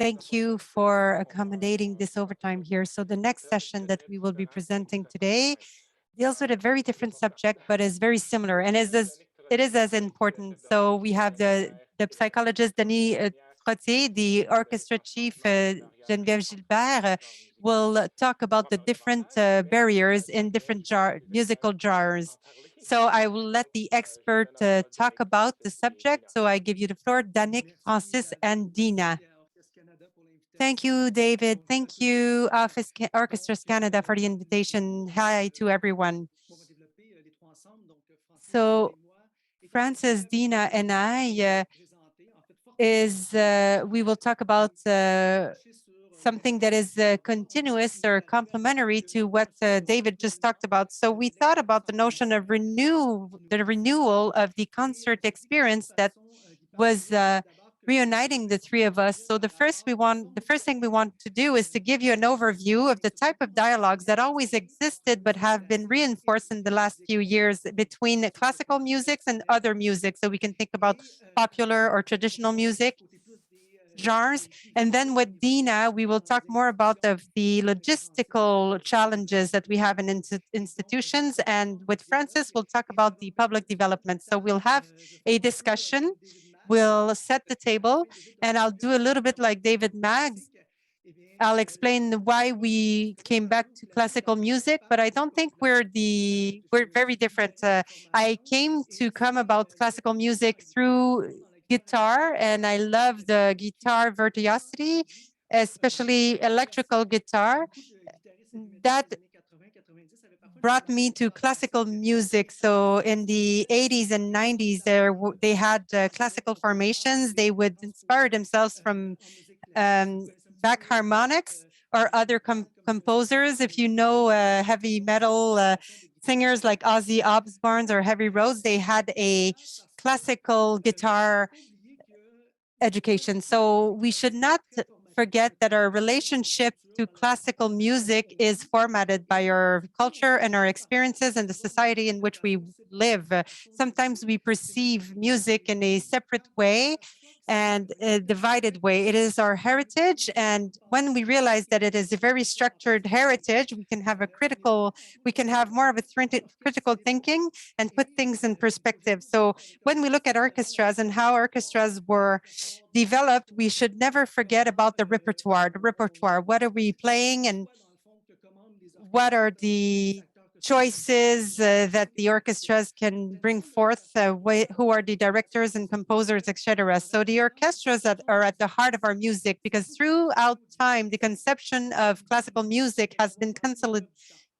Thank you for accommodating this overtime here. So the next session that we will be presenting today deals with a very different subject, but is very similar and it is as important. So we have the psychologist Denis Trottier, the orchestra chief Geneviève Gilbert will talk about the different barriers in different musical genres. So I will let the expert talk about the subject. So I give you the floor, Danick, Francis, and Dina. Thank you, David. Thank you, Orchestras Canada, for the invitation. Hi to everyone. So Francis, Dina, and I we will talk about something that is continuous or complementary to what David just talked about. So we thought about the notion of the renewal of the concert experience that was reuniting the three of us. So the first thing we want to do is to give you an overview of the type of dialogues that always existed but have been reinforced in the last few years between classical music and other music. So we can think about popular or traditional music genres. And then with Dina, we will talk more about the logistical challenges that we have in institutions. And with Francis, we'll talk about the public development. So we'll have a discussion. We'll set the table, and I'll do a little bit like David Maggs. I'll explain why we came back to classical music, but I don't think we're very different. I came to come about classical music through guitar, and I love the guitar virtuosity, especially electrical guitar. That brought me to classical music. So in the 80s and 90s, they had classical formations. They would inspire themselves from Bach harmonics or other composers. If you know heavy metal singers like Ozzy Osbourne or Heavy Rose, they had a classical guitar education. So we should not forget that our relationship to classical music is formatted by our culture and our experiences and the society in which we live. Sometimes we perceive music in a separate way and a divided way. It is our heritage, and when we realize that it is a very structured heritage, we can have more of a critical thinking and put things in perspective. So when we look at orchestras and how orchestras were developed, we should never forget about the repertoire. The repertoire, what are we playing and what are the choices that the orchestras can bring forth, who are the directors and composers, etc. So the orchestras that are at the heart of our music, because throughout time, the conception of classical music has been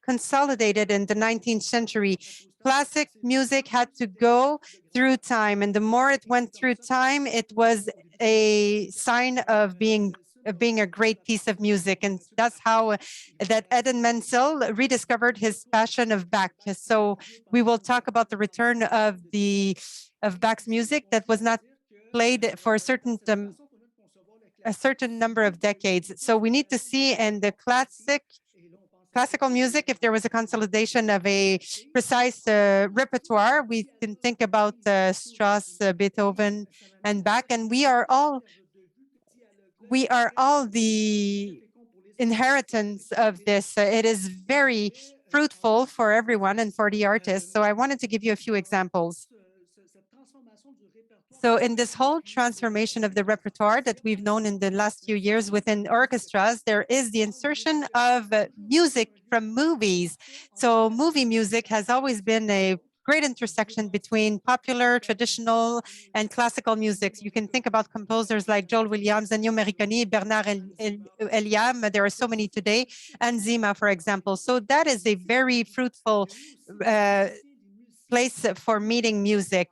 consolidated in the 19th century. Classic music had to go through time, and the more it went through time, it was a sign of being a great piece of music. And that's how that Eden Menzel rediscovered his passion of Bach. So we will talk about the return of Bach's music that was not played for a certain number of decades. So we need to see in the classical music, if there was a consolidation of a precise repertoire. We can think about Strauss, Beethoven, and Bach, and we are all the inheritance of this. It is very fruitful for everyone and for the artists. So I wanted to give you a few examples. So in this whole transformation of the repertoire that we've known in the last few years within orchestras, there is the insertion of music from movies. So movie music has always been a great intersection between popular, traditional, and classical music. You can think about composers like Joel Williams, Ennio Morricone, Bernard Eliam. There are so many today, and Zima, for example. So that is a very fruitful place for meeting music.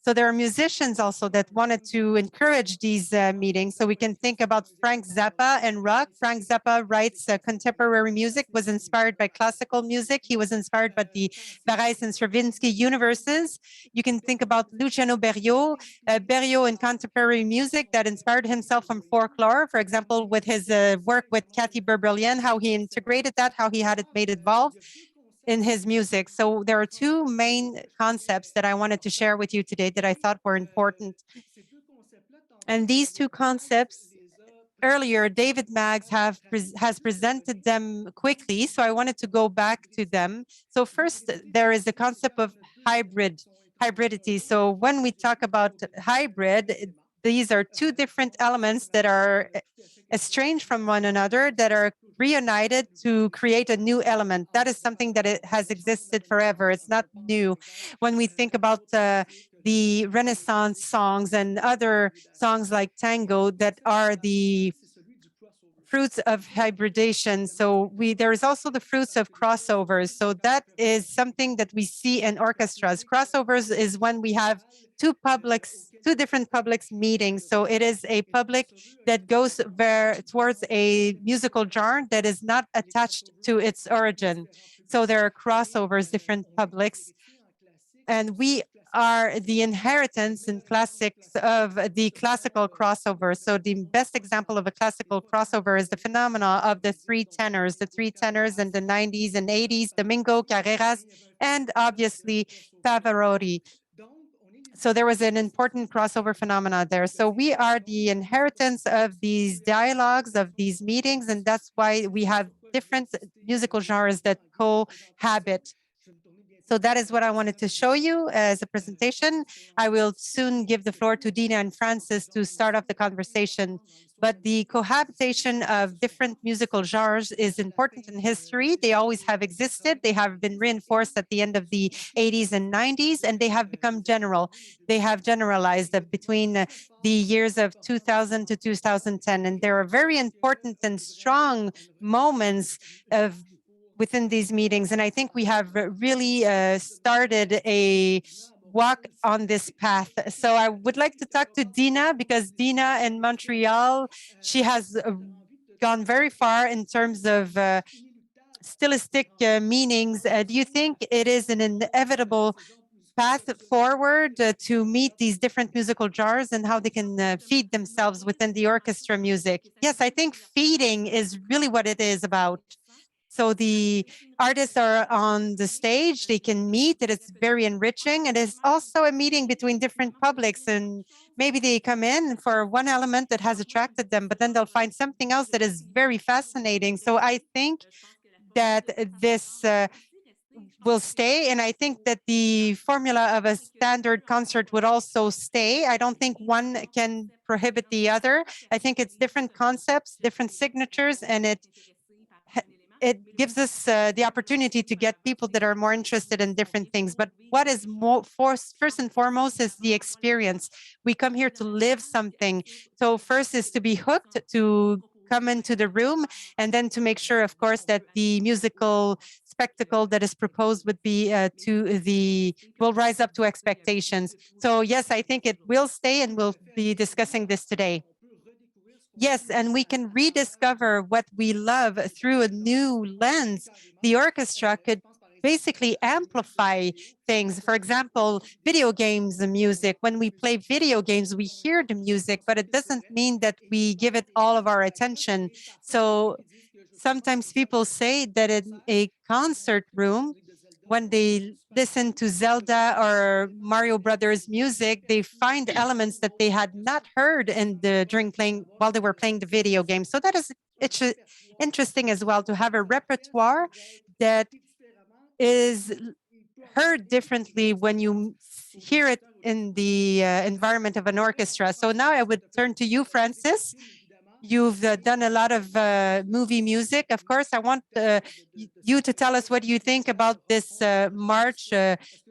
So there are musicians also that wanted to encourage these meetings. So we can think about Frank Zappa and rock. Frank Zappa writes contemporary music, was inspired by classical music. He was inspired by the Barès and Stravinsky universes. You can think about Luciano Berio, Berio in contemporary music that inspired himself from folklore, for example, with his work with Cathy Berberian, how he integrated that, how he had it made evolve in his music. So there are two main concepts that I wanted to share with you today that I thought were important. And these two concepts earlier, David Maggs has presented them quickly, so I wanted to go back to them. So first, there is the concept of hybridity. So when we talk about hybrid, these are two different elements that are estranged from one another, that are reunited to create a new element. That is something that it has existed forever. It's not new. When we think about the Renaissance songs and other songs like tango that are the fruits of hybridation. So there is also the fruits of crossovers. So that is something that we see in orchestras. Crossovers is when we have two different publics meeting. So it is a public that goes towards a musical genre that is not attached to its origin. So there are crossovers, different publics, and we are the inheritance in classics of the classical crossover. So the best example of a classical crossover is the phenomena of the three tenors in the 90s and 80s, Domingo, Carreras, and obviously Pavarotti. So there was an important crossover phenomena there. So we are the inheritance of these dialogues, of these meetings, and that's why we have different musical genres that cohabit. So that is what I wanted to show you as a presentation. I will soon give the floor to Dina and Francis to start off the conversation. But the cohabitation of different musical genres is important in history. They always have existed. They have been reinforced at the end of the 80s and 90s, and they have become general. They have generalized between the years of 2000 to 2010. And there are very important and strong moments of within these meetings. And I think we have really started a walk on this path. So I would like to talk to Dina, because Dina in Montreal, she has gone very far in terms of stylistic meanings. Do you think it is an inevitable path forward to meet these different musical genres and how they can feed themselves within the orchestra music? Yes, I think feeding is really what it is about. So the artists are on the stage, they can meet, and it's very enriching. And it's also a meeting between different publics. And maybe they come in for one element that has attracted them, but then they'll find something else that is very fascinating. So I think that this will stay. And I think that the formula of a standard concert would also stay. I don't think one can prohibit the other. I think it's different concepts, different signatures, and it gives us the opportunity to get people that are more interested in different things. But what is first and foremost is the experience. We come here to live something. So first is to be hooked, to come into the room, and then to make sure, of course, that the musical spectacle that is proposed would be will rise up to expectations. So yes, I think it will stay, and we'll be discussing this today. Yes, and we can rediscover what we love through a new lens. The orchestra could basically amplify things. For example, video games and music. When we play video games, we hear the music, but it doesn't mean that we give it all of our attention. So sometimes people say that in a concert room, when they listen to Zelda or Mario Brothers music, they find elements that they had not heard during playing while they were playing the video game. So that is it's interesting as well to have a repertoire that is heard differently when you hear it in the environment of an orchestra. So now I would turn to you, Francis. You've done a lot of movie music. Of course, I want you to tell us what you think about this march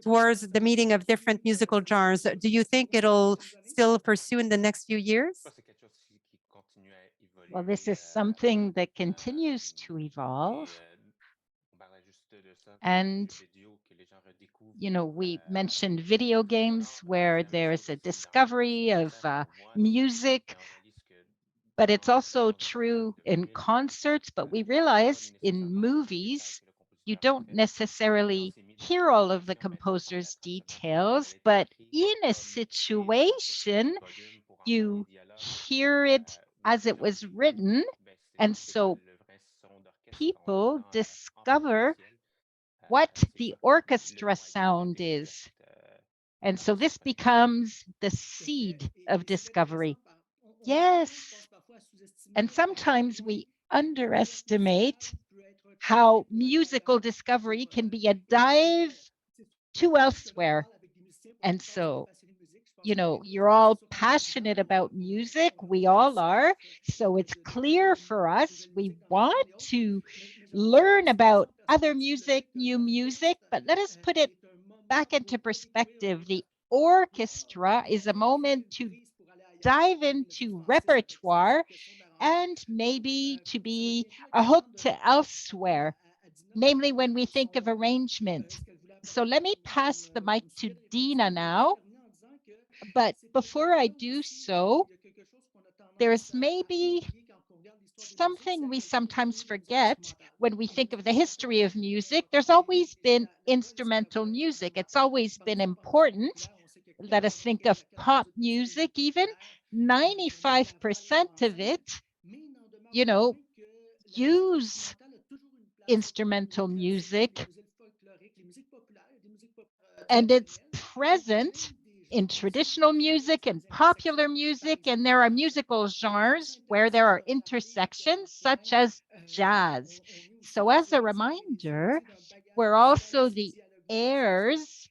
towards the meeting of different musical genres. Do you think it'll still pursue in the next few years? Well, this is something that continues to evolve. And, we mentioned video games where there's a discovery of music, but it's also true in concerts. But we realize in movies, you don't necessarily hear all of the composer's details, but in a situation, you hear it as it was written. And so people discover what the orchestra sound is. And so this becomes the seed of discovery. Yes. And sometimes we underestimate how musical discovery can be a dive to elsewhere. And so, you're all passionate about music. We all are. So it's clear for us we want to learn about other music, new music, but let us put it back into perspective. The orchestra is a moment to dive into repertoire and maybe to be a hook to elsewhere, namely when we think of arrangement. So let me pass the mic to Dina now. But before I do so, there's maybe something we sometimes forget when we think of the history of music. There's always been instrumental music, it's always been important. Let us think of pop music, even 95% of it, you know, use instrumental music, and it's present in traditional music and popular music. And there are musical genres where there are intersections, such as jazz. So, as a reminder, we're also the heirs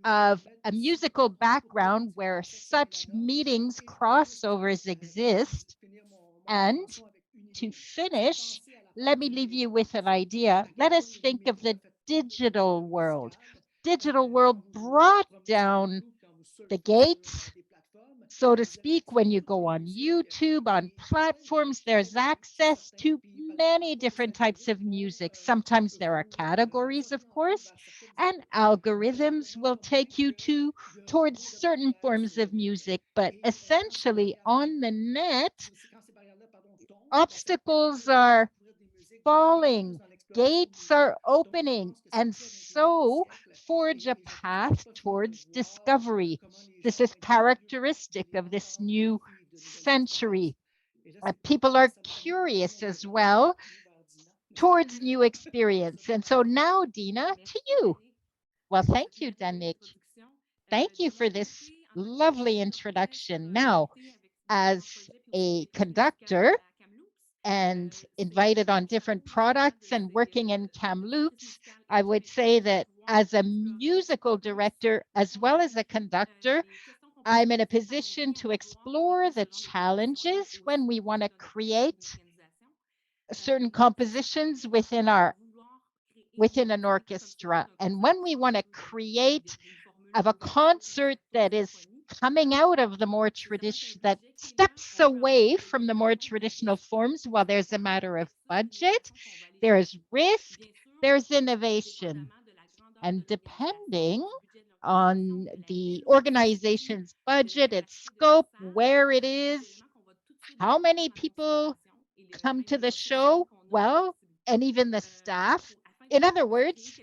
of a musical background where such meetings, crossovers exist. And to finish, let me leave you with an idea. Let us think of the digital world. Digital world brought down the gates, so to speak. When you go on YouTube, on platforms, there's access to many different types of music. Sometimes there are categories, of course, and algorithms will take you towards certain forms of music. But essentially, on the net, obstacles are falling, gates are opening, and so forge a path towards discovery. This is characteristic of this new century. People are curious as well towards new experience. And so now, Dina, to you. Well, thank you, Danik. Thank you for this lovely introduction. Now, as a conductor, and invited on different products and working in Kamloops, I would say that as a musical director as well as a conductor, I'm in a position to explore the challenges when we want to create certain compositions within an orchestra, and when we want to create of a concert that is coming out of the more traditional, that steps away from the more traditional forms. While there's a matter of budget, there's risk, there's innovation. And depending on the organization's budget, its scope, where it is, how many people come to the show, well, and even the staff. In other words,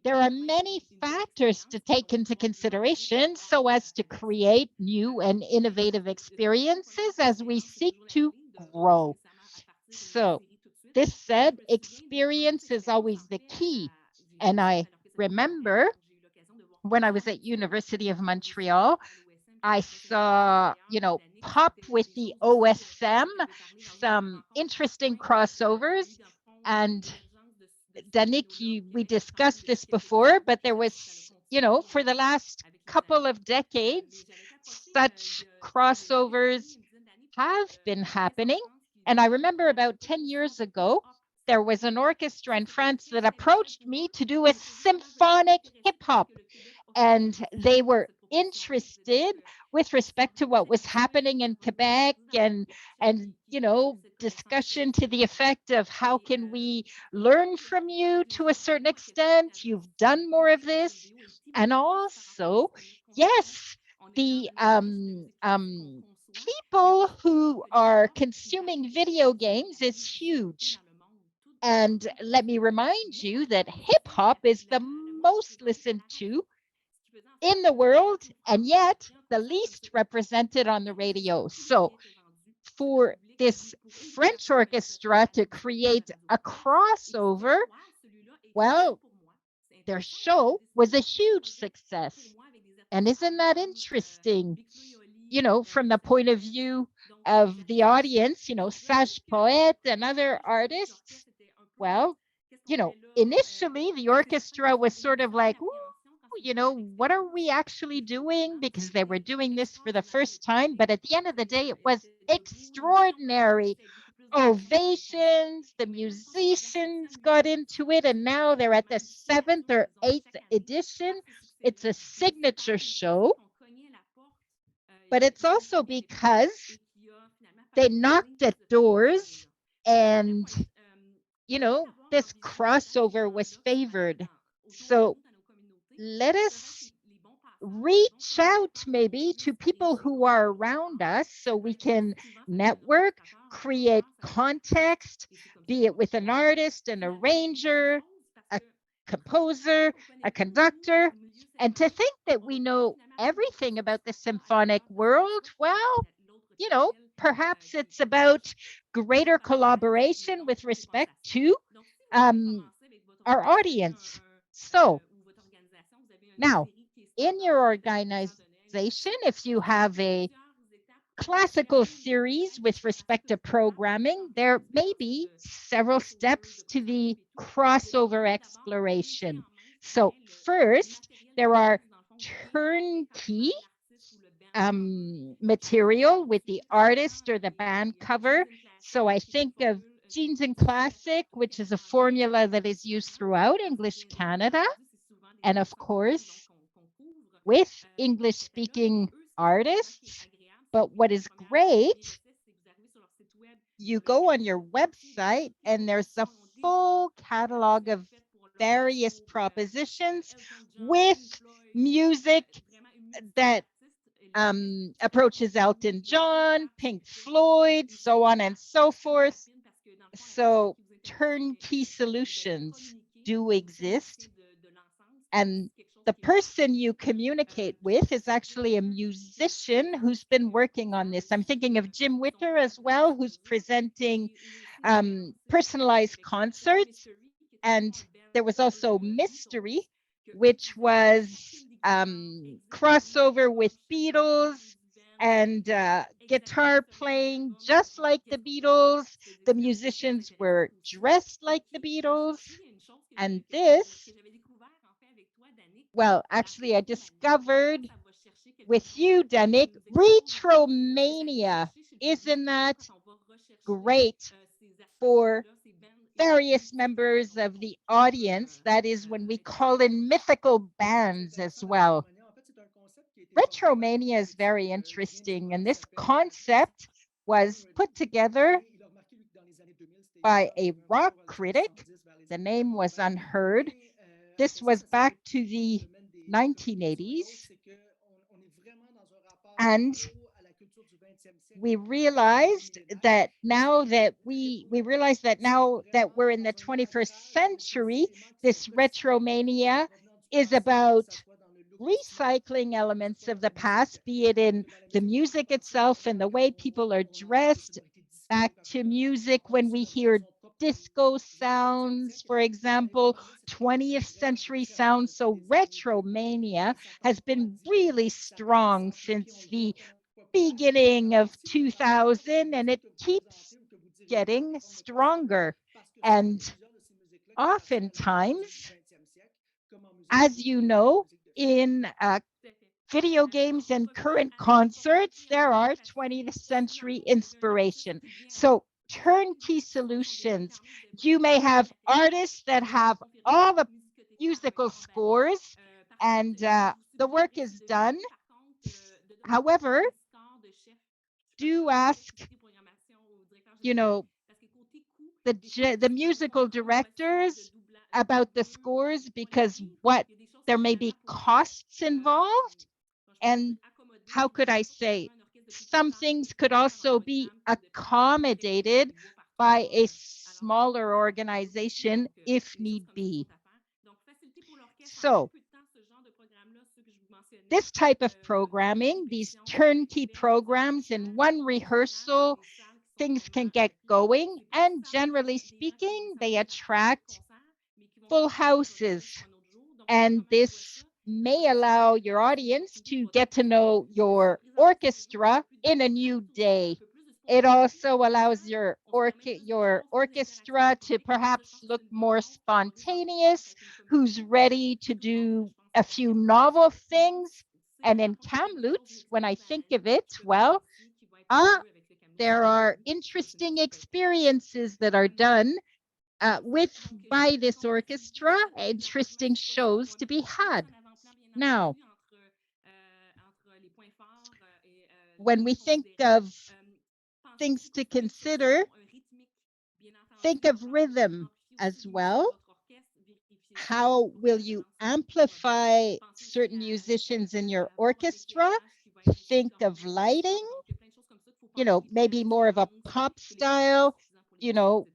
there are many factors to take into consideration so as to create new and innovative experiences as we seek to grow. So, this said, experience is always the key. And I remember when I was at University of Montreal, I saw, pop with the OSM, some interesting crossovers. And Danik, we discussed this before, but there was, for the last couple of decades, such crossovers have been happening. And I remember about 10 years ago, there was an orchestra in France that approached me to do a symphonic hip hop, and they were interested with respect to what was happening in Quebec, and discussion to the effect of how can we learn from you to a certain extent. You've done more of this. And also, yes, the people who are consuming video games is huge. And let me remind you that hip hop is the most listened to in the world, and yet the least represented on the radio. So, for this French orchestra to create a crossover, well, their show was a huge success. And isn't that interesting? From the point of view of the audience, Sage Poet and other artists, well, initially the orchestra was sort of like, ooh, what are we actually doing? Because they were doing this for the first time. But at the end of the day, it was extraordinary. Ovations, the musicians got into it, and now they're at the 7th or 8th edition. It's a signature show, but it's also because they knocked at doors and, this crossover was favored. So let us reach out maybe to people who are around us so we can network, create context, be it with an artist, an arranger, a composer, a conductor. And to think that we know everything about the symphonic world, well, perhaps it's about greater collaboration with respect to um, our audience. So now, in your organization, if you have a classical series with respect to programming, there may be several steps to the crossover exploration. So first, there are turnkey material with the artist or the band cover. So I think of Genes and Classic, which is a formula that is used throughout English Canada. And of course, with English speaking artists. But what is great, you go on your website and there's a full catalog of various propositions with music that approaches Elton John, Pink Floyd, so on and so forth. So turnkey solutions do exist. And the person you communicate with is actually a musician who's been working on this. I'm thinking of Jim Witter as well, who's presenting personalized concerts. And there was also Mystery, which was crossover with Beatles and guitar playing just like the Beatles. The musicians were dressed like the Beatles. And this, well, actually, I discovered with you, Danik, Retromania. Isn't that great for various members of the audience? That is when we call in mythical bands as well. Retromania is very interesting, and this concept was put together by a rock critic. The name was unheard. This was back to the 1980s. And we realized that now that we're in the 21st century, this retromania is about recycling elements of the past, be it in the music itself and the way people are dressed, back to music when we hear disco sounds, for example, 20th century sounds. So retromania has been really strong since the beginning of 2000, and it keeps getting stronger. And oftentimes, as you know, in video games and current concerts, there are 20th century inspiration. So turnkey solutions. You may have artists that have all the musical scores and the work is done. However, do ask, the musical directors about the scores, because there may be costs involved. And how could I say, some things could also be accommodated by a smaller organization if need be. So this type of programming, these turnkey programs in one rehearsal, things can get going. And generally speaking, they attract full houses. And this may allow your audience to get to know your orchestra in a new day. It also allows your orchestra to perhaps look more spontaneous, who's ready to do a few novel things. And in Kamloops, when I think of it, well, ah, there are interesting experiences that are done with by this orchestra, interesting shows to be had. Now, when we think of things to consider, think of rhythm as well. How will you amplify certain musicians in your orchestra? Think of lighting, maybe more of a pop style, you know,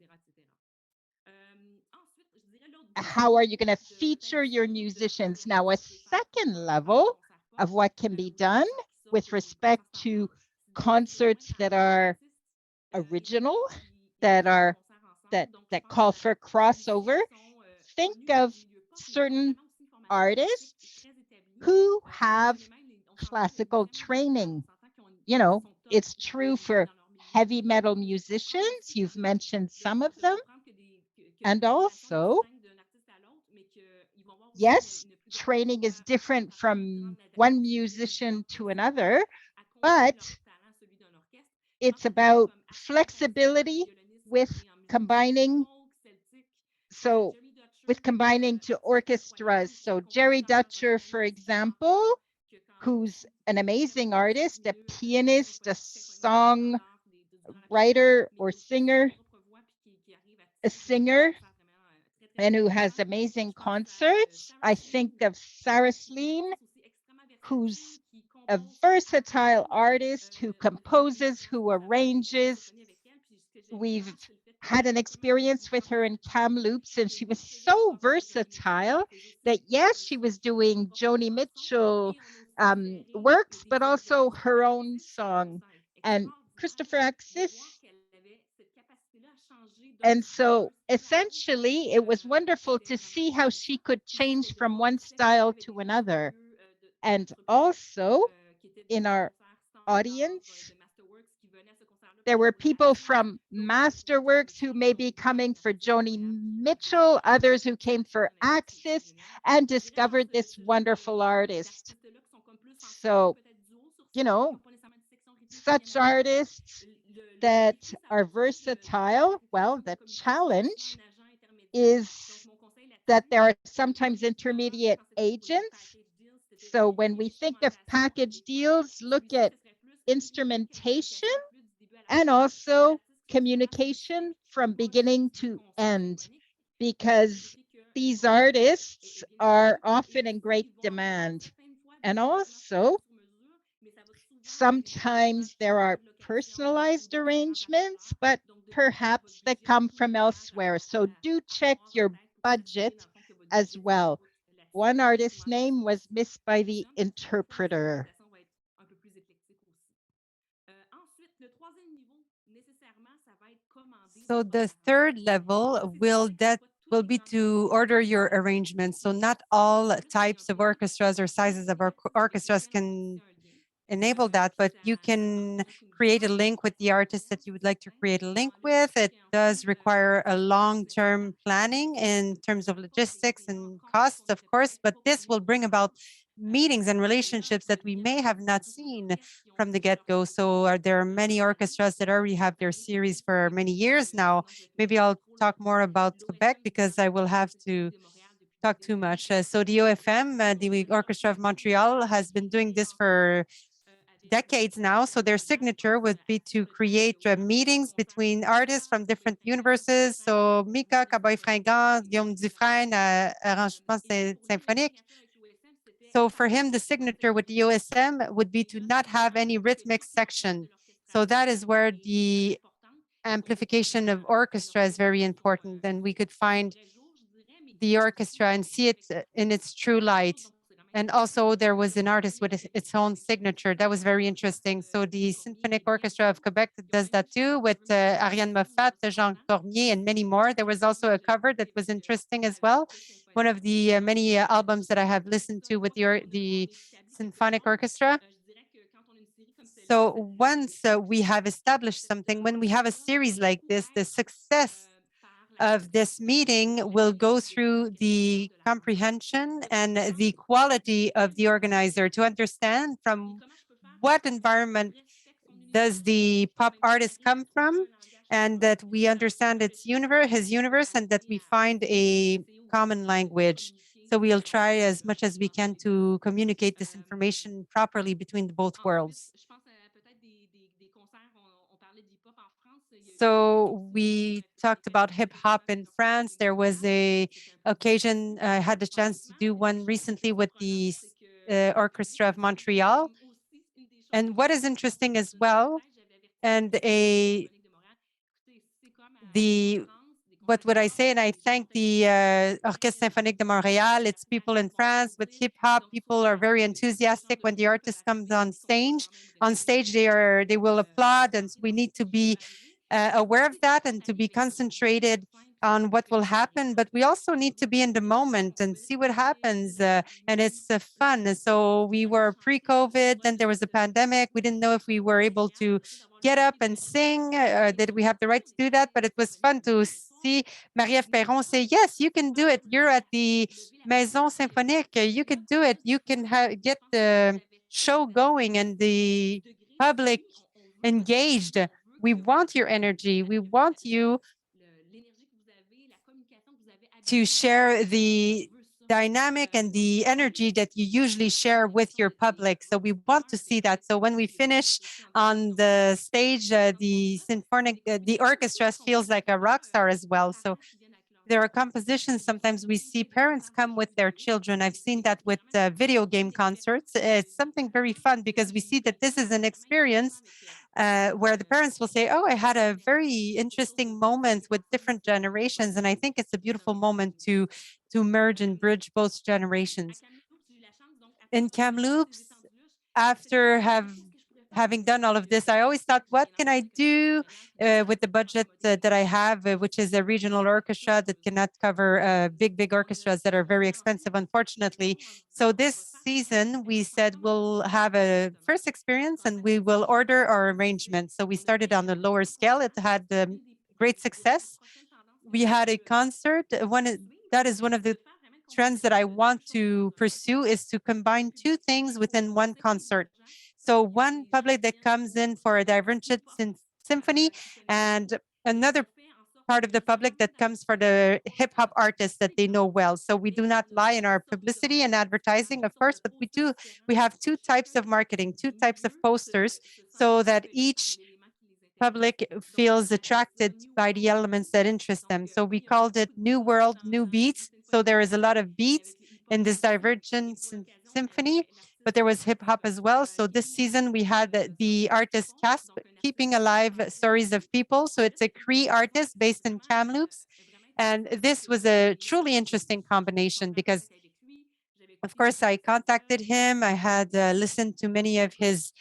how are you going to feature your musicians? Now, a second level of what can be done with respect to concerts that are original, that call for crossover. Think of certain artists who have classical training. It's true for heavy metal musicians. You've mentioned some of them. And also, yes, training is different from one musician to another, but it's about flexibility with combining. So, with combining to orchestras. So, Jerry Dutcher, for example, who's an amazing artist, a pianist, a song writer or singer, a singer, and who has amazing concerts. I think of Sarah Sleen, who's a versatile artist who composes, who arranges. We've had an experience with her in Kamloops, and she was so versatile that, yes, she was doing Joni Mitchell works, but also her own song. And Christopher Axis. And so essentially, it was wonderful to see how she could change from one style to another. And also, in our audience, there were people from Masterworks who may be coming for Joni Mitchell, others who came for Axis and discovered this wonderful artist. So, such artists that are versatile, well, the challenge is that there are sometimes intermediate agents. So when we think of package deals, look at instrumentation and also communication from beginning to end, because these artists are often in great demand. And also, sometimes there are personalized arrangements, but perhaps that come from elsewhere. So do check your budget as well. One artist's name was missed by the interpreter. So the third level will be to order your arrangements. So not all types of orchestras or sizes of orchestras can enable that, but you can create a link with the artist that you would like to create a link with. It does require a long-term planning in terms of logistics and costs, of course, but this will bring about meetings and relationships that we may have not seen from the get-go. So there are many orchestras that already have their series for many years now. Maybe I'll talk more about Quebec because I will have to talk too much. So the OFM, the Orchestra of Montreal, has been doing this for decades now. So their signature would be to create meetings between artists from different universes. So Mika, Cowboy Fringant, Guillaume Dufresne, arrangement symphonique. So for him, the signature with the OSM would be to not have any rhythmic section. So that is where the amplification of orchestra is very important. And we could find the orchestra and see it in its true light. And also there was an artist with its own signature. That was very interesting. So the Symphonic Orchestra of Quebec does that too with Ariane Moffat, Jean Cormier, and many more. There was also a cover that was interesting as well. One of the many albums that I have listened to with the Symphonic Orchestra. So once we have established something, when we have a series like this, the success of this meeting will go through the comprehension and the quality of the organizer to understand from what environment does the pop artist come from, and that we understand its universe, his universe, and that we find a common language. So we'll try as much as we can to communicate this information properly between the both worlds. So we talked about hip hop in France. There was a occasion, I had the chance to do one recently with the Orchestra of Montreal. And what is interesting as well, and the what would I say? And I thank the Orchestre Symphonique de Montréal. It's people in France with hip hop. People are very enthusiastic when the artist comes on stage. On stage, they will applaud, and we need to be aware of that and to be concentrated on what will happen. But we also need to be in the moment and see what happens. And it's fun. And so we were pre-COVID, then there was a pandemic. We didn't know if we were able to get up and sing. Did we have the right to do that? But it was fun to see Marie-Ève Perron say, yes, you can do it. You're at the Maison Symphonique. You could do it. You can get the show going and the public engaged. We want your energy. We want you to share the dynamic and the energy that you usually share with your public. So we want to see that. So when we finish on the stage, the orchestra feels like a rock star as well. So there are compositions. Sometimes we see parents come with their children. I've seen that with video game concerts. It's something very fun because we see that this is an experience where the parents will say, oh, I had a very interesting moment with different generations. And I think it's a beautiful moment to merge and bridge both generations. In Kamloops, after having done all of this, I always thought, what can I do with the budget that I have, which is a regional orchestra that cannot cover big orchestras that are very expensive, unfortunately. So this season, we said we'll have a first experience and we will order our arrangements. So we started on a lower scale. It had great success. We had a concert. That is one of the trends that I want to pursue, is to combine two things within one concert. So one public that comes in for a divergent symphony, and another part of the public that comes for the hip hop artists that they know well. So we do not lie in our publicity and advertising, of course, but we have two types of marketing, two types of posters, so that each public feels attracted by the elements that interest them. So we called it New World, New Beats. So there is a lot of beats in this Divergent Symphony, but there was hip hop as well. So this season we had the artist Casp, Keeping Alive Stories of People. So it's a Cree artist based in Kamloops. And this was a truly interesting combination because, of course, I contacted him. I had listened to many of his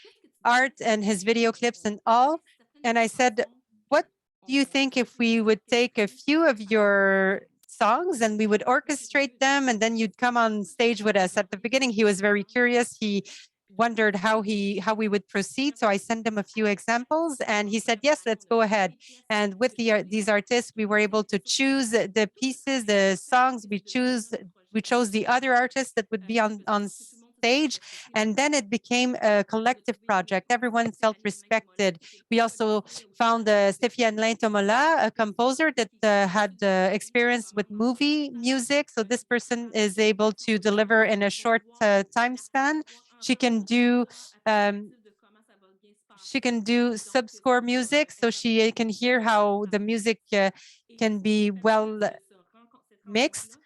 art and his video clips and all. And I said, what do you think if we would take a few of your songs and we would orchestrate them and then you'd come on stage with us? At the beginning, he was very curious. He wondered how we would proceed. So I sent him a few examples and he said, yes, let's go ahead. And with these artists, we were able to choose the pieces, the songs. We chose the other artists that would be on stage, and then it became a collective project. Everyone felt respected. We also found Stéphane Tomola, a composer that had experience with movie music. So this person is able to deliver in a short time span. She can do sub-score music, so she can hear how the music can be well mixed.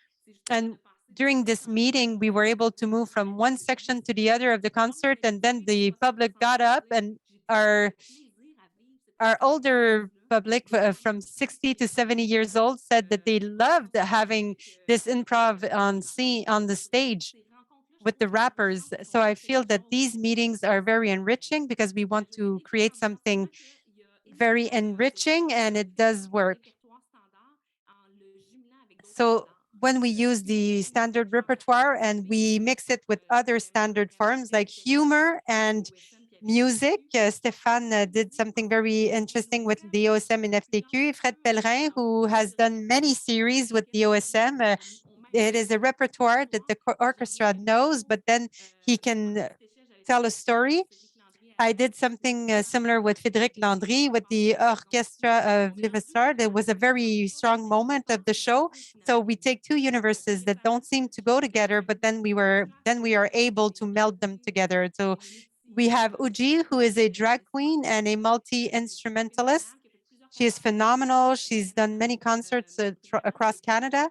And during this meeting, we were able to move from one section to the other of the concert, and then the public got up, and our older public from 60 to 70 years old said that they loved having this improv on the stage with the rappers. So I feel that these meetings are very enriching because we want to create something very enriching, and it does work. So when we use the standard repertoire and we mix it with other standard forms like humor and music. Stéphane did something very interesting with the OSM and FTQ. Fred Pellerin, who has done many series with the OSM, it is a repertoire that the orchestra knows, but then he can tell a story. I did something similar with Frédéric Landry with the orchestra of Livestar. There was a very strong moment of the show. So we take two universes that don't seem to go together, but then we are able to meld them together. So we have Uji, who is a drag queen and a multi-instrumentalist. She is phenomenal. She's done many concerts across Canada.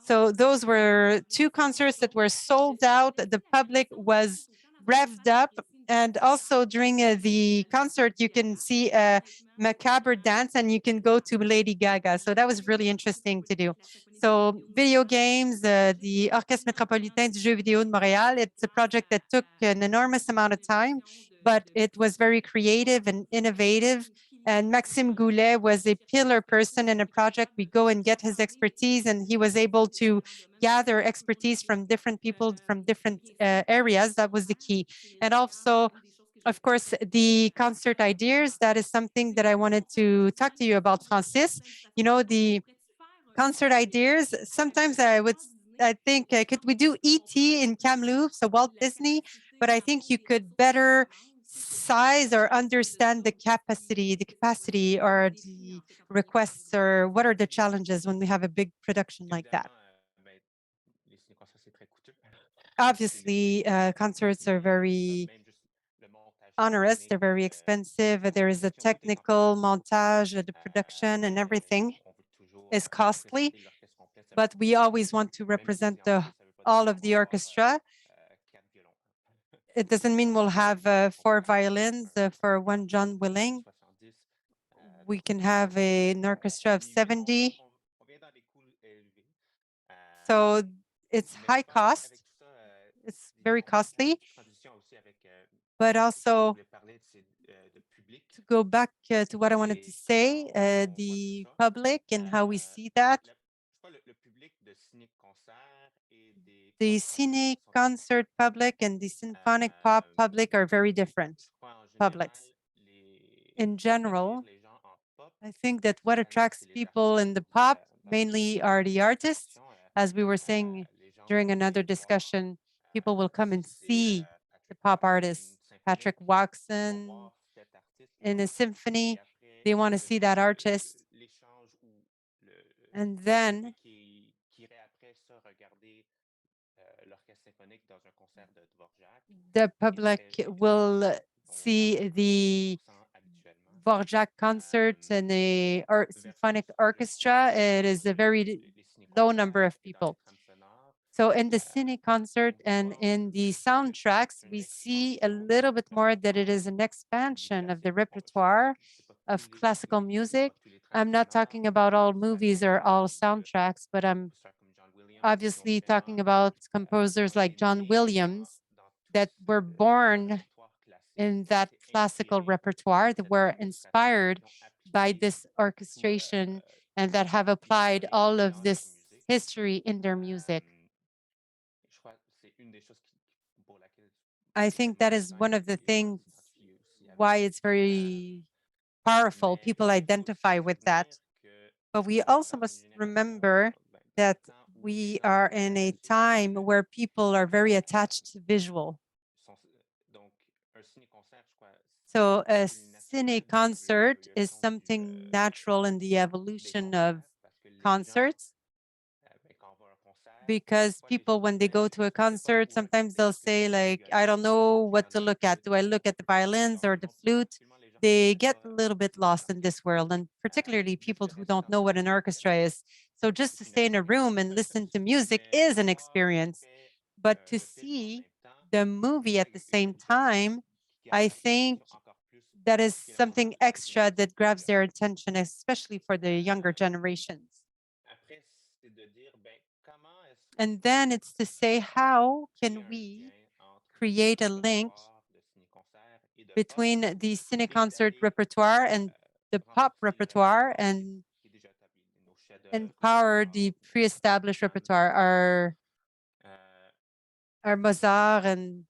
So those were two concerts that were sold out. The public was revved up. And also during the concert, you can see a macabre dance and you can go to Lady Gaga. So that was really interesting to do. So video games, the Orchestre Métropolitain du Jeu Vidéo de Montréal, it's a project that took an enormous amount of time, but it was very creative and innovative. And Maxime Goulet was a pillar person in a project. We go and get his expertise, and he was able to gather expertise from different people from different areas. That was the key. And also, of course, the concert ideas. That is something that I wanted to talk to you about, Francis. You know, the concert ideas. Sometimes I think, could we do ET in Kamloops, so Walt Disney? But I think you could better size or understand the capacity or the requests, or what are the challenges when we have a big production like that. Obviously, concerts are very onerous, they're very expensive. There is a technical montage, the production and everything is costly, but we always want to represent all of the orchestra. It doesn't mean we'll have four violins for one John Willing. We can have an orchestra of 70. So it's high cost. It's very costly. But also, to go back to what I wanted to say, the public and how we see that. The cine concert public and the symphonic pop public are very different publics. In general, I think that what attracts people in the pop mainly are the artists. As we were saying during another discussion, people will come and see the pop artists. Patrick Watson in a symphony, they want to see that artist. And then the public will see the Dvorak concert and a symphonic orchestra. It is a very low number of people. So in the cine concert and in the soundtracks, we see a little bit more that it is an expansion of the repertoire of classical music. I'm not talking about all movies or all soundtracks, but I'm obviously talking about composers like John Williams that were born in that classical repertoire, that were inspired by this orchestration and that have applied all of this history in their music. I think that is one of the things why it's very powerful. People identify with that. But we also must remember that we are in a time where people are very attached to visual. So a cine concert is something natural in the evolution of concerts, because people, when they go to a concert, sometimes they'll say, like, I don't know what to look at. Do I look at the violins or the flute? They get a little bit lost in this world, and particularly people who don't know what an orchestra is. So just to stay in a room and listen to music is an experience. But to see the movie at the same time, I think that is something extra that grabs their attention, especially for the younger generations. And then it's to say, how can we create a link between the cine concert repertoire and the pop repertoire and empower the pre-established repertoire, our Mozart and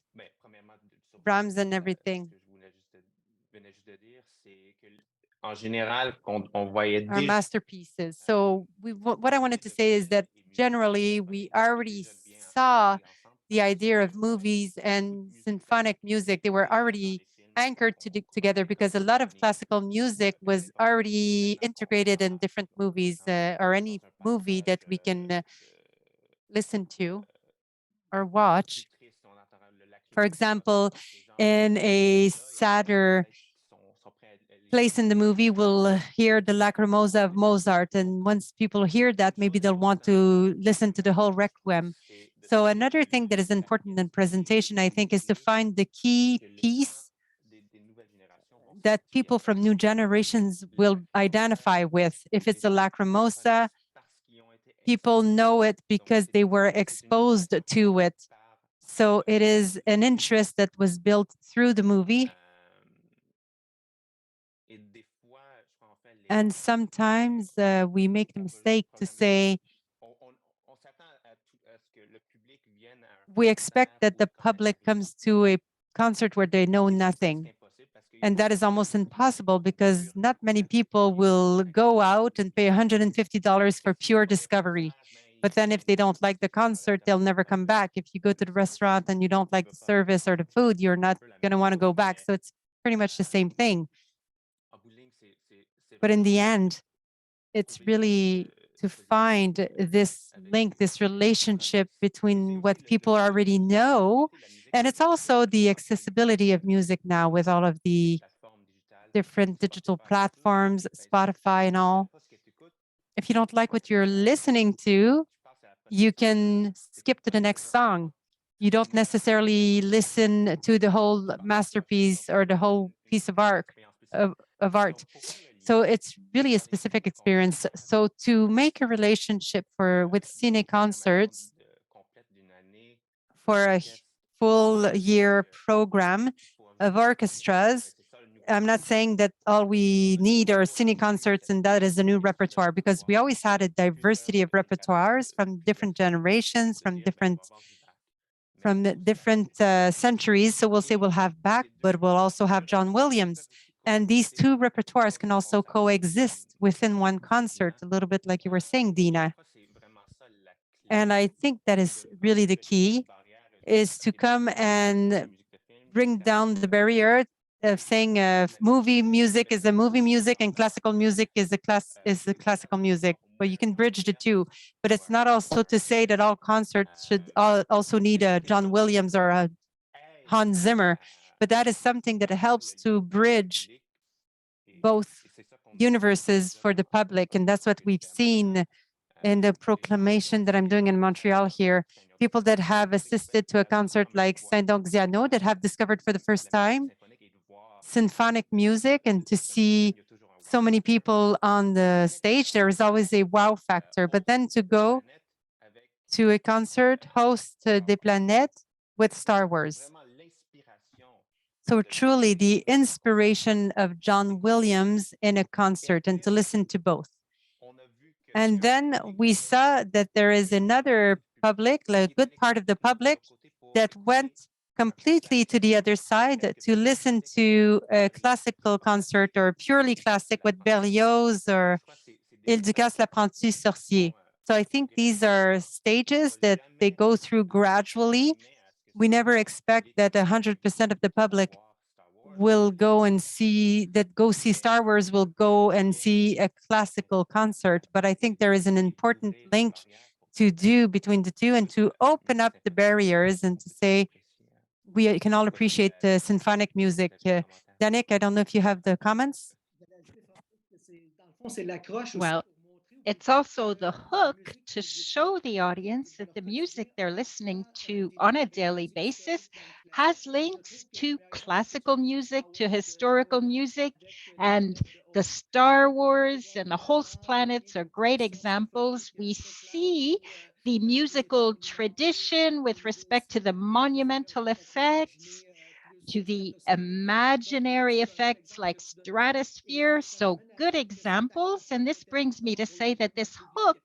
Brahms and everything. Our masterpieces. So what I wanted to say is that generally we already saw the idea of movies and symphonic music. They were already anchored together because a lot of classical music was already integrated in different movies or any movie that we can listen to or watch. For example, in a sadder place in the movie, we'll hear the Lacrimosa of Mozart. And once people hear that, maybe they'll want to listen to the whole Requiem. So another thing that is important in presentation, I think, is to find the key piece that people from new generations will identify with. If it's a Lacrimosa, people know it because they were exposed to it. So it is an interest that was built through the movie. And sometimes we make the mistake to say, we expect that the public comes to a concert where they know nothing. And that is almost impossible because not many people will go out and pay $150 for pure discovery. But then if they don't like the concert, they'll never come back. If you go to the restaurant and you don't like the service or the food, you're not going to want to go back. So it's pretty much the same thing. But in the end, it's really to find this link, this relationship between what people already know. And it's also the accessibility of music now with all of the different digital platforms, Spotify and all. If you don't like what you're listening to, you can skip to the next song. You don't necessarily listen to the whole masterpiece or the whole piece of art. So it's really a specific experience. So to make a relationship with cine concerts for a full year program of orchestras, I'm not saying that all we need are cine concerts and that is a new repertoire, because we always had a diversity of repertoires from different generations, from different centuries. So we'll say we'll have Bach, but we'll also have John Williams. And these two repertoires can also coexist within one concert, a little bit like you were saying, Dina. And I think that is really the key, is to come and bring down the barrier of saying movie music is a movie music and classical music is a classical music. But you can bridge the two. But it's not also to say that all concerts should also need a John Williams or a Hans Zimmer. But that is something that helps to bridge both universes for the public. And that's what we've seen in the proclamation that I'm doing in Montreal here. People that have assisted to a concert like Saint-Donciano that have discovered for the first time symphonic music, and to see so many people on the stage, there is always a wow factor. But then to go to a concert host des Planètes with Star Wars. So truly the inspiration of John Williams in a concert, and to listen to both. And then we saw that there is another public, a good part of the public, that went completely to the other side to listen to a classical concert or purely classic with Berlioz or Il Ducasse l'apprenti sorcier. So I think these are stages that they go through gradually. We never expect that 100% of the public will go see Star Wars, will go and see a classical concert. But I think there is an important link to do between the two, and to open up the barriers and to say we can all appreciate the symphonic music. Danik, I don't know if you have the comments. Well, it's also the hook to show the audience that the music they're listening to on a daily basis has links to classical music, to historical music, and the Star Wars and the host planets are great examples. We see the musical tradition with respect to the monumental effects, to the imaginary effects like stratosphere. So good examples. And this brings me to say that this hook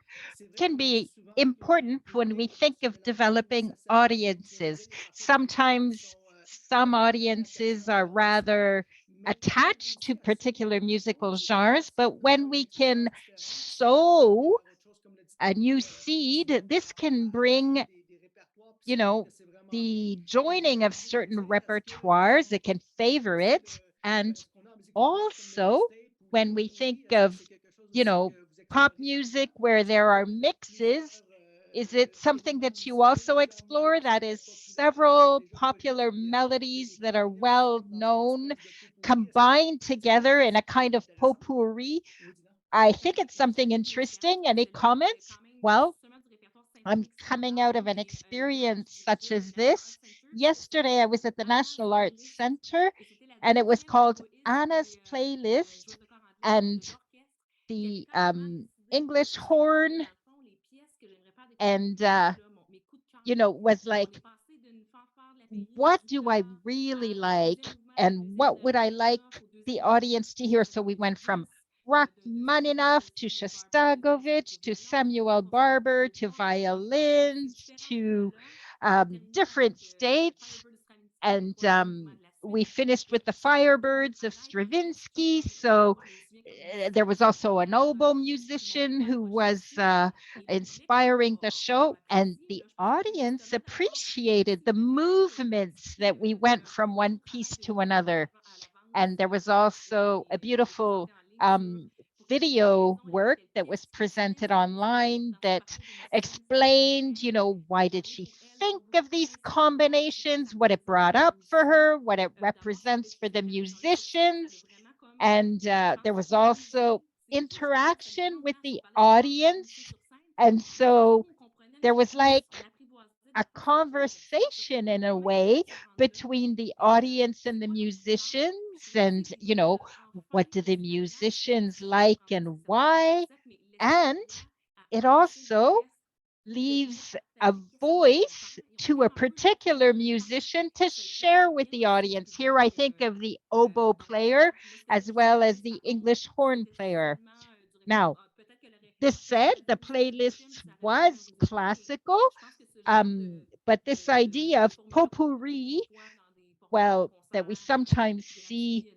can be important when we think of developing audiences. Sometimes some audiences are rather attached to particular musical genres, but when we can sow a new seed, this can bring, you know, the joining of certain repertoires. It can favor it. And also, when we think of, you know, pop music where there are mixes, is it something that you also explore? That is several popular melodies that are well known combined together in a kind of potpourri. I think it's something interesting. Any comments? Well, I'm coming out of an experience such as this. Yesterday, I was at the National Arts Center and it was called Anna's Playlist, and the English horn and, you know, was like, what do I really like? And what would I like the audience to hear? So we went from Rachmaninoff to Shostakovich to Samuel Barber to violins to different states. And we finished with the Firebirds of Stravinsky. So there was also an oboe musician who was inspiring the show, and the audience appreciated the movements that we went from one piece to another. And there was also a beautiful video work that was presented online that explained, you know, why did she think of these combinations, what it brought up for her, what it represents for the musicians. And there was also interaction with the audience. And so there was like a conversation in a way between the audience and the musicians. And, you know, what do the musicians like and why? And it also leaves a voice to a particular musician to share with the audience. Here I think of the oboe player as well as the English horn player. Now, this said, the playlist was classical, but this idea of potpourri, well, that we sometimes see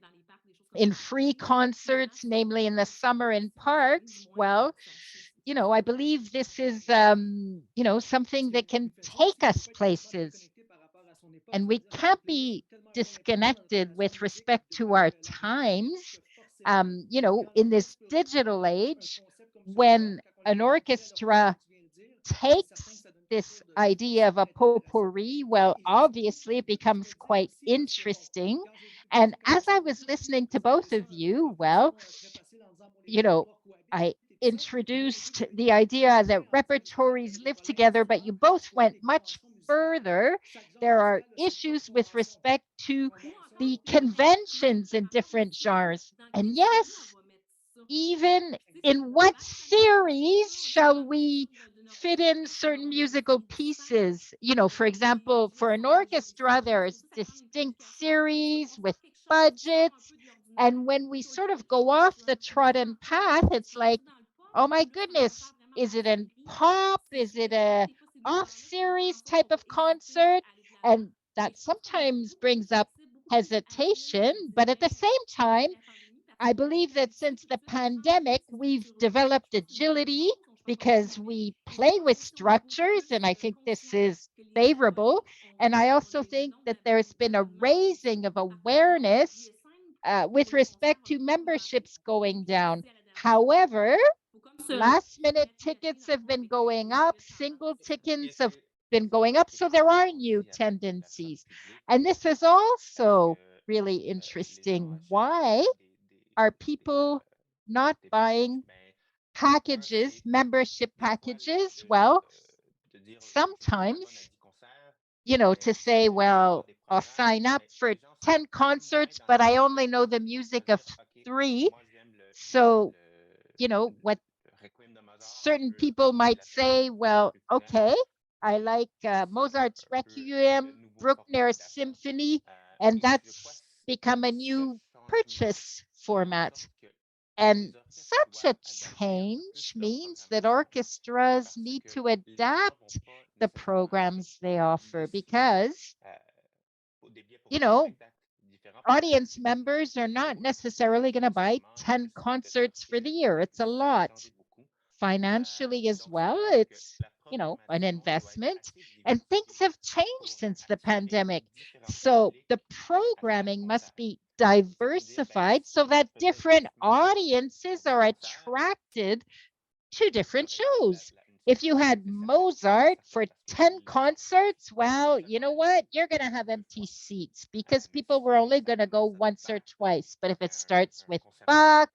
in free concerts, namely in the summer in parks, well, you know, I believe this is, you know, something that can take us places. And we can't be disconnected with respect to our times. You know, in this digital age, when an orchestra takes this idea of a potpourri, well, obviously it becomes quite interesting. And as I was listening to both of you, well, you know, I introduced the idea that repertories live together, but you both went much further. There are issues with respect to the conventions in different genres. And yes, even in what series shall we fit in certain musical pieces? You know, for example, for an orchestra, there's distinct series with budgets. And when we sort of go off the trodden path, it's like, oh my goodness, is it in pop? Is it a off series type of concert? And that sometimes brings up hesitation. But at the same time, I believe that since the pandemic, we've developed agility because we play with structures, and I think this is favorable. And I also think that there's been a raising of awareness with respect to memberships going down. However, last minute tickets have been going up, single tickets have been going up. So there are new tendencies. And this is also really interesting. Why are people not buying packages, membership packages? Well, sometimes, you know, to say, well, I'll sign up for 10 concerts, but I only know the music of 3. So, you know, what certain people might say, well, okay, I like Mozart's Requiem, Bruckner's Symphony, and that's become a new purchase format. And such a change means that orchestras need to adapt the programs they offer because, you know, audience members are not necessarily going to buy 10 concerts for the year. It's a lot. Financially as well, it's, an investment. And things have changed since the pandemic. So the programming must be diversified so that different audiences are attracted to different shows. If you had Mozart for 10 concerts, well, you know what? You're going to have empty seats because people were only going to go once or twice. But if it starts with Bach,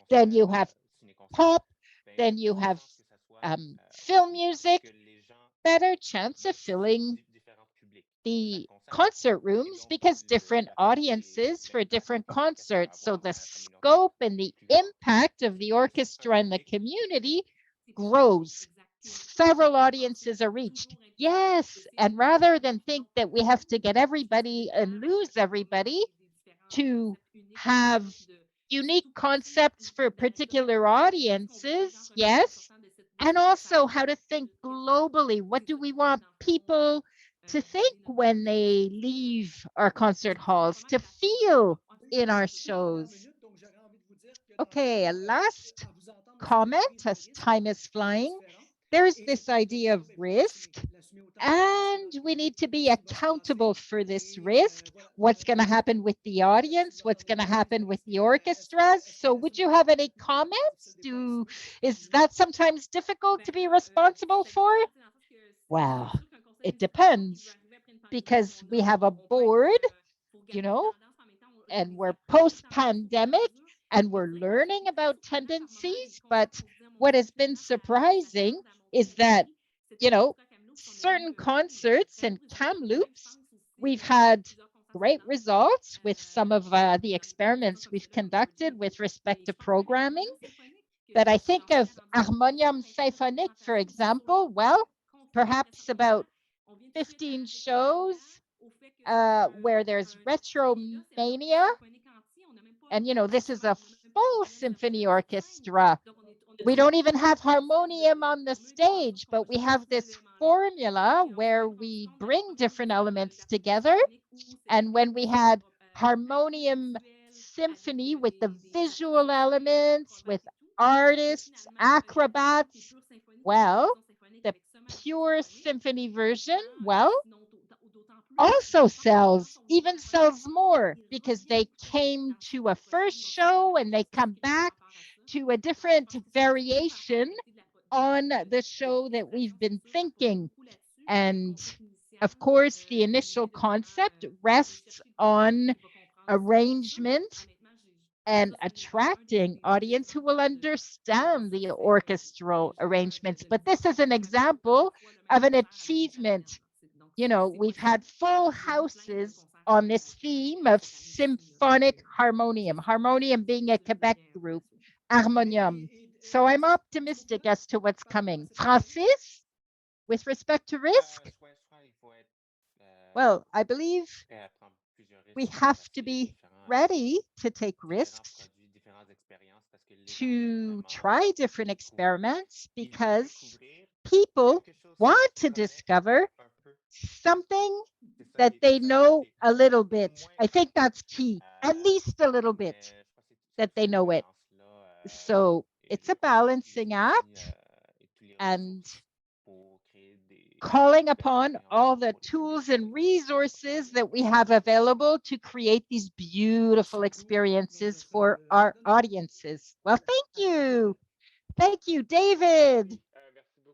then you have pop, then you have film music, better chance of filling the concert rooms because different audiences for different concerts. So the scope and the impact of the orchestra and the community grows. Several audiences are reached. Yes. And rather than think that we have to get everybody and lose everybody to have unique concepts for particular audiences, yes. And also how to think globally. What do we want people to think when they leave our concert halls, to feel in our shows? Okay, a last comment as time is flying. There's this idea of risk, and we need to be accountable for this risk. What's going to happen with the audience? What's going to happen with the orchestras? So would you have any comments? Is that sometimes difficult to be responsible for? Well, it depends because we have a board, you know, and we're post-pandemic and we're learning about tendencies. But what has been surprising is that, certain concerts and Kamloops, we've had great results with some of the experiments we've conducted with respect to programming. But I think of Harmonium Symphonique, for example, well, perhaps about 15 shows where there's retro mania. And, this is a full symphony orchestra. We don't even have harmonium on the stage, but we have this formula where we bring different elements together. And when we had harmonium symphony with the visual elements, with artists, acrobats, well, the pure symphony version, well, also even sells more because they came to a first show and they come back to a different variation on the show that we've been thinking. And of course, the initial concept rests on arrangement and attracting audience who will understand the orchestral arrangements. But this is an example of an achievement. We've had full houses on this theme of symphonic harmonium being a Quebec group, Harmonium. So I'm optimistic as to what's coming. Francis, with respect to risk? Well, I believe we have to be ready to take risks, to try different experiments, because people want to discover something that they know a little bit. I think that's key, at least a little bit that they know it. So it's a balancing act, and calling upon all the tools and resources that we have available to create these beautiful experiences for our audiences. Well, thank you. Thank you, David.